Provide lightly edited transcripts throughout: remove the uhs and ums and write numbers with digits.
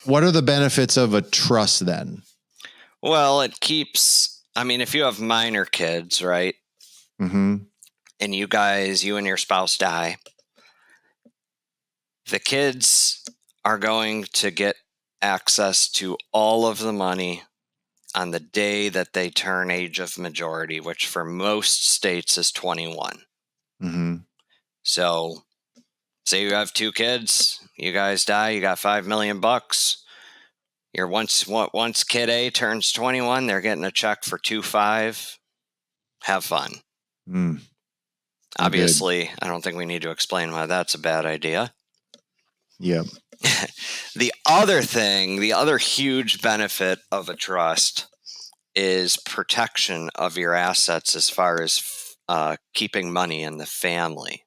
What are the benefits of a trust then? Well, it keeps, if you have minor kids, right? Mm-hmm. And you and your spouse die, the kids are going to get access to all of the money on the day that they turn age of majority, which for most states is 21. Mm-hmm. So say you have 2 kids, you guys die, you got $5 million. Once kid A turns 21, they're getting a check for 2.5. Have fun. Mm. Obviously, I don't think we need to explain why that's a bad idea. Yep. The other huge benefit of a trust is protection of your assets as far as keeping money in the family.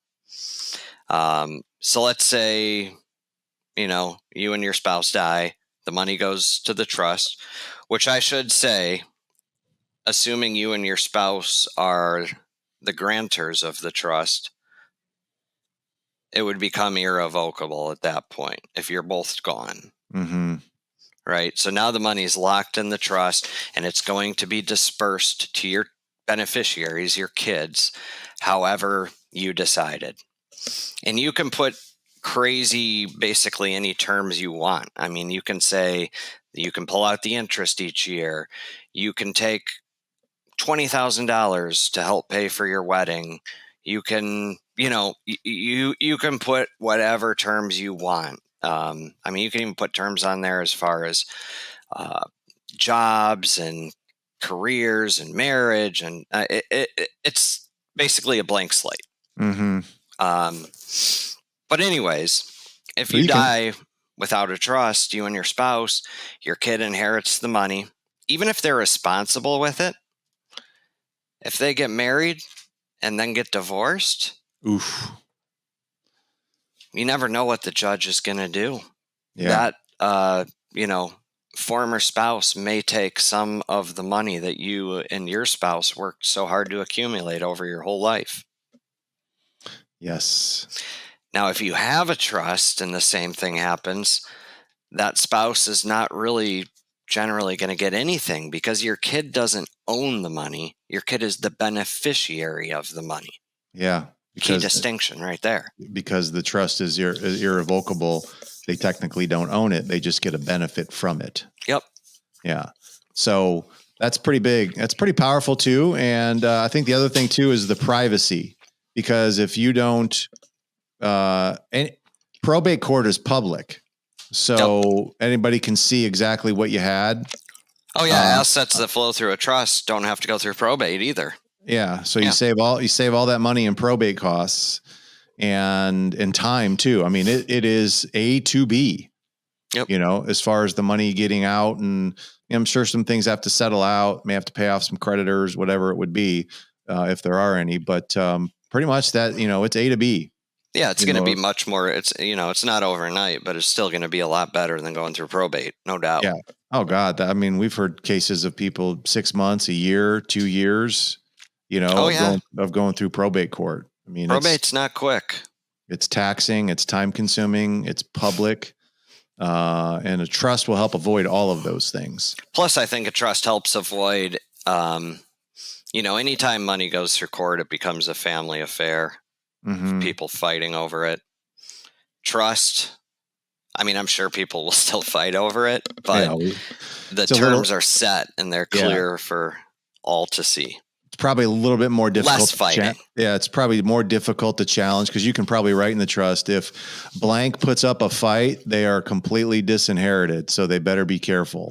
So let's say, you and your spouse die, the money goes to the trust, which I should say, assuming you and your spouse are the grantors of the trust, it would become irrevocable at that point if you're both gone. Mm-hmm. Right? So now the money is locked in the trust and it's going to be dispersed to your beneficiaries, your kids, however you decided. And you can put basically any terms you want. You can say you can pull out the interest each year. You can take $20,000 to help pay for your wedding. You can, you can put whatever terms you want. You can even put terms on there as far as jobs and careers and marriage, and it's basically a blank slate. Mm-hmm. But anyways, if So you die without a trust, you and your spouse, your kid inherits the money, even if they're responsible with it. If they get married and then get divorced, oof. You never know what the judge is going to do. Yeah. That, former spouse may take some of the money that you and your spouse worked so hard to accumulate over your whole life. Yes. Now, if you have a trust and the same thing happens, that spouse is not really generally going to get anything because your kid doesn't own the money. Your kid is the beneficiary of the money. Yeah. Key distinction right there. Because the trust is irrevocable. They technically don't own it. They just get a benefit from it. Yep. Yeah. So that's pretty big. That's pretty powerful too. And I think the other thing too is the privacy, because if you don't, and probate court is public, so anybody can see exactly what you had. Oh yeah. Assets that flow through a trust don't have to go through probate either. Yeah. So you save all that money in probate costs and in time too. It is A to B, yep. As far as the money getting out, and I'm sure some things have to settle out, may have to pay off some creditors, whatever it would be, if there are any, but, pretty much that, it's A to B. Yeah. It's going to be much more, it's not overnight, but it's still going to be a lot better than going through probate. No doubt. Yeah. Oh God. We've heard cases of people 6 months, a year, 2 years, of going through probate court. Probate's not quick. It's taxing, it's time consuming, it's public, and a trust will help avoid all of those things. Plus, I think a trust helps avoid, anytime money goes through court, it becomes a family affair. Mm-hmm. People fighting over it. Trust, I'm sure people will still fight over it, but the terms are set and they're clear for all to see. It's probably a little bit more difficult. Less fighting. It's probably more difficult to challenge, because you can probably write in the trust, if blank puts up a fight, they are completely disinherited. So they better be careful.